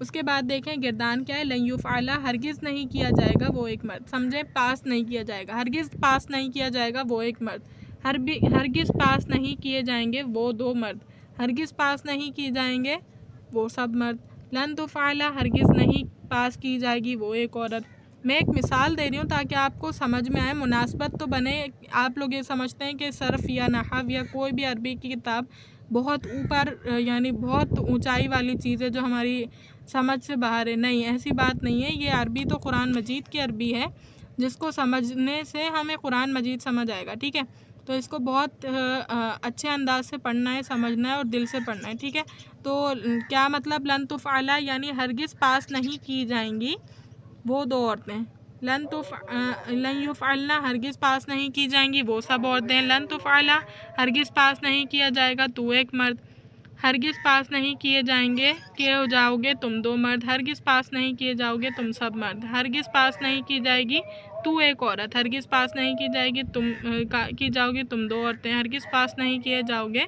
اس کے بعد دیکھیں گردان کیا ہے، لن یفعل ہرگز نہیں کیا جائے گا وہ ایک مرد، سمجھیں پاس نہیں کیا جائے گا، ہرگز پاس نہیں کیا جائے گا وہ ایک مرد، ہرگز پاس نہیں کیے جائیں گے وہ دو مرد، ہرگز پاس نہیں کیے جائیں گے وہ سب مرد، لن تفعل ہرگز نہیں پاس کی جائے گی وہ ایک عورت۔ میں ایک مثال دے رہی ہوں تاکہ آپ کو سمجھ میں آئے، مناسبت تو بنے۔ آپ لوگ یہ سمجھتے ہیں کہ صرف یا نحو یا کوئی بھی عربی کی کتاب بہت اوپر یعنی بہت اونچائی والی چیز ہے جو ہماری سمجھ سے باہر ہے، نہیں، ایسی بات نہیں ہے۔ یہ عربی تو قرآن مجید کی عربی ہے جس کو سمجھنے سے ہمیں قرآن مجید سمجھ آئے گا، ٹھیک ہے؟ تو اس کو بہت اچھے انداز سے پڑھنا ہے، سمجھنا ہے اور دل سے پڑھنا ہے، ٹھیک ہے؟ تو کیا مطلب لن تفعل یعنی ہرگز پاس نہیں کی جائیں گی وہ دو عورتیں، لن یفعلن ہرگز پاس نہیں کی جائیں گی وہ سب عورتیں، لن تفعل ہرگز پاس نہیں کیا جائے گا تو ایک مرد، ہرگز پاس نہیں کیے جائیں گے کہ ہو جاؤ گے تم دو مرد، ہرگز پاس نہیں کیے جاؤ گے تم سب مرد، ہرگز پاس نہیں کی جائے گی تو ایک عورت، ہرگز پاس نہیں کی جائے گی کی جاؤ گی تم دو عورتیں، ہرگز پاس نہیں کیے جاؤ گے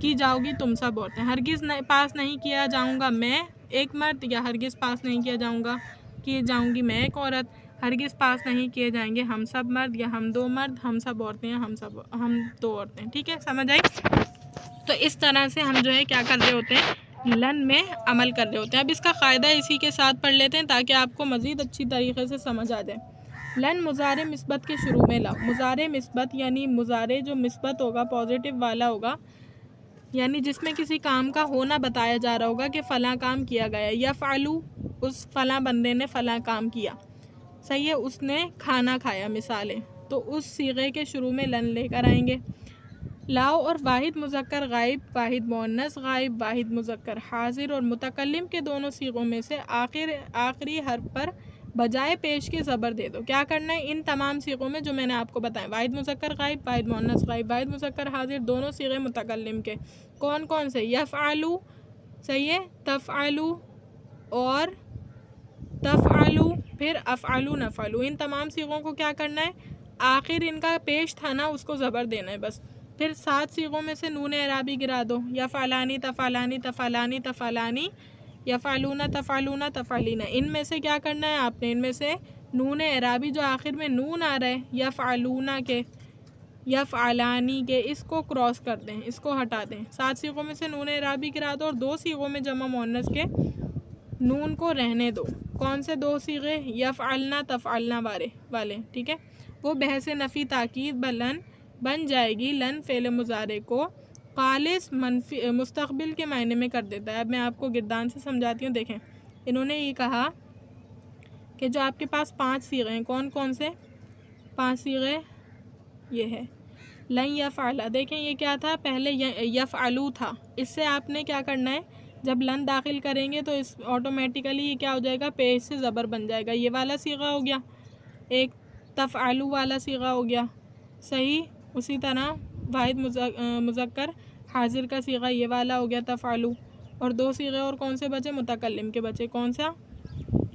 کی جاؤ گی تم سب عورتیں، ہرگز پاس نہیں کیا جاؤں گا میں ایک مرد، یا ہرگز پاس نہیں کیا جاؤں گی میں ایک عورت، ہرگز پاس نہیں کیے جائیں گے ہم سب مرد یا ہم دو مرد، ہم سب عورتیں یا ہم دو عورتیں، ٹھیک ہے؟ سمجھ آئی؟ تو اس طرح سے ہم جو ہے کیا کر رہے ہوتے ہیں، لن میں عمل کر رہے ہوتے ہیں۔ اب اس کا قاعدہ اسی کے ساتھ پڑھ لیتے ہیں تاکہ آپ کو مزید اچھی طریقے سے سمجھ آ جائے۔ لن مضارع مثبت کے شروع میں لاؤ، مضارع مثبت یعنی مضارع جو مثبت ہوگا، پازیٹیو والا ہوگا، یعنی جس میں کسی کام کا ہونا بتایا جا رہا ہوگا کہ فلاں کام کیا گیا، یفعلو اس فلاں بندے نے فلاں کام کیا، صحیح ہے، اس نے کھانا کھایا مثالیں، تو اس صیغے کے شروع میں لن لے کر آئیں گے۔ لاؤ اور واحد مذکر غائب، واحد مؤنث غائب، واحد مذکر حاضر اور متکلم کے دونوں صیغوں میں سے آخری حرف پر بجائے پیش کے زبر دے دو۔ کیا کرنا ہے، ان تمام صیغوں میں جو میں نے آپ کو بتائیں، واحد مذکر غائب، واحد مؤنث غائب، واحد مذکر حاضر، دونوں صیغے متکلم کے، کون کون سے، یفعلو، صحیح ہے، تفعلو اور تفعلو، پھر افعلو نفعلو، ان تمام صیغوں کو کیا کرنا ہے، آخر ان کا پیش تھا نا اس کو زبر دینا ہے بس۔ پھر 7 صیغوں میں سے نون اعرابی گرا دو، یفعلانی تفعلانی تفعلانی تفعلانی، یفعلون تفعلون تفعلینا، ان میں سے کیا کرنا ہے آپ نے، ان میں سے نون اعرابی جو آخر میں نون آ رہا ہے یفعلون کے، یفعلانی کے، اس کو کراس کر دیں، اس کو ہٹا دیں۔ 7 صیغوں میں سے نون اعرابی گرا دو اور 2 صیغوں میں جمع مؤنث کے نون کو رہنے دو۔ کون سے 2 صیغے، یفعلنا تفعلنا والے، ٹھیک ہے؟ وہ بحث نفی تاکید بلن بن جائے گی، لن فعل مضارع کو خالص مستقبل کے معنی میں کر دیتا ہے۔ اب میں آپ کو گردان سے سمجھاتی ہوں، دیکھیں انہوں نے یہ کہا کہ جو آپ کے پاس 5 صیغے ہیں، کون کون سے 5 صیغے، یہ ہے لن یفعل، دیکھیں یہ کیا تھا، پہلے یفعلو تھا، اس سے آپ نے کیا کرنا ہے، جب لن داخل کریں گے تو اس آٹومیٹیکلی یہ کیا ہو جائے گا، پیش سے زبر بن جائے گا، یہ والا صیغہ ہو گیا، ایک تفعلو والا صیغہ ہو گیا، صحیح، اسی طرح واحد مذکر حاضر کا صیغہ یہ والا ہو گیا تفعلو، اور 2 صیغے اور کون سے بچے، متکلم کے بچے، کون سا،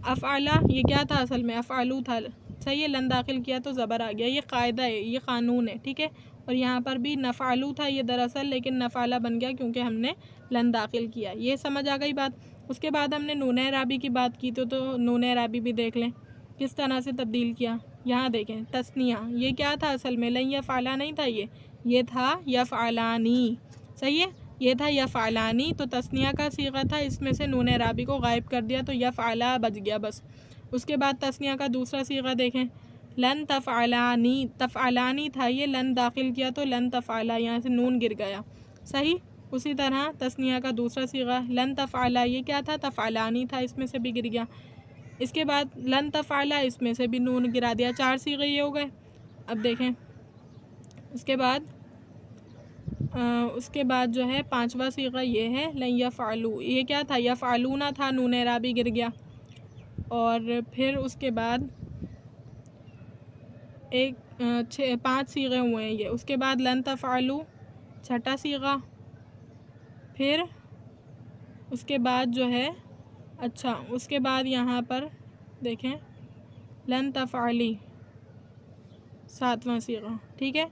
افعلا، یہ کیا تھا اصل میں، افعلو تھا، صحیح ہے، لن داخل کیا تو زبر آ گیا، یہ قاعدہ ہے، یہ قانون ہے، ٹھیک ہے؟ اور یہاں پر بھی نفعلو تھا یہ دراصل، لیکن نفعلا بن گیا کیونکہ ہم نے لن داخل کیا، یہ سمجھ آ گئی بات۔ اس کے بعد ہم نے نون اعرابی کی بات کی تو نون اعرابی بھی دیکھ لیں کس طرح سے تبدیل کیا، یہاں دیکھیں تثنیہ، یہ کیا تھا اصل میں، لن یفعلا نہیں تھا، یہ تھا یفعلانی، صحیح ہے، یہ تھا یفعلانی، تو تثنیہ کا صیغہ تھا، اس میں سے نون اعرابی کو غائب کر دیا تو یفعلا بچ گیا بس۔ اس کے بعد تثنیہ کا دوسرا صیغہ دیکھیں، لن تفعلانی تھا، یہ لن داخل کیا تو لن تفعلا، یہاں سے نون گر گیا، صحیح۔ اسی طرح تثنیہ کا دوسرا صیغہ لن تفعلا، یہ کیا تھا، تفعلانی تھا، اس میں سے بھی گر گیا۔ اس کے بعد لن تفعلا، اس میں سے بھی نون گرا دیا، 4 صیغے یہ ہو گئے۔ اب دیکھیں اس کے بعد جو ہے 5واں صیغہ یہ ہے لن یفعلو، یہ کیا تھا، یفعلونا تھا، نون اعرابی گر گیا، اور پھر اس کے بعد 5 صیغے ہوئے ہیں یہ، اس کے بعد لن تفعلو 6واں صیغہ، پھر اس کے بعد جو ہے اس کے بعد یہاں پر دیکھیں لن تفعلی 7واں صیغہ، ٹھیک ہے،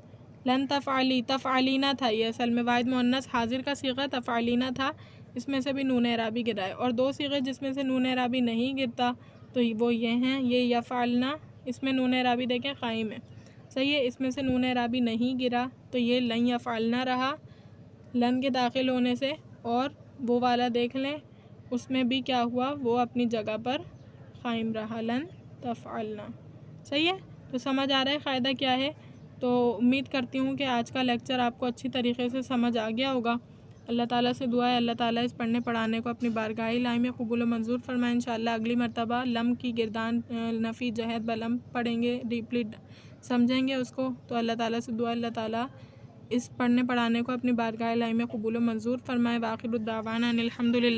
لن تفعلی، تفعلینا تھا یہ اصل میں، واحد مؤنث حاضر کا صیغہ تفعلینا تھا، اس میں سے بھی نون اعرابی گرا ہے، اور 2 صیغے جس میں سے نون اعرابی نہیں گرتا تو وہ یہ ہیں، یہ یفعلنا، اس میں نون اعرابی دیکھیں قائم ہے، صحیح ہے، اس میں سے نون اعرابی نہیں گرا تو یہ لن یفعلنا رہا لن کے داخل ہونے سے، اور وہ والا دیکھ لیں اس میں بھی کیا ہوا، وہ اپنی جگہ پر قائم رہا، لن تفعلنا، صحیح ہے۔ تو سمجھ آ رہا ہے قاعدہ کیا ہے؟ تو امید کرتی ہوں کہ آج کا لیکچر آپ کو اچھی طریقے سے سمجھ آ گیا ہوگا۔ اللہ تعالیٰ سے دعا ہے اللہ تعالیٰ اس پڑھنے پڑھانے کو اپنی بارگاہ الہی میں قبول و منظور فرمائے۔ انشاءاللہ اگلی مرتبہ لم کی گردان نفی جہد بلم پڑھیں گے، ڈیپلی سمجھیں گے اس کو۔ تو اللہ تعالیٰ سے دعا اللہ تعالیٰ اس پڑھنے پڑھانے کو اپنی بارگاہ الہی میں قبول و منظور فرمائے۔ وآخر الدعوانا ان الحمد للہ۔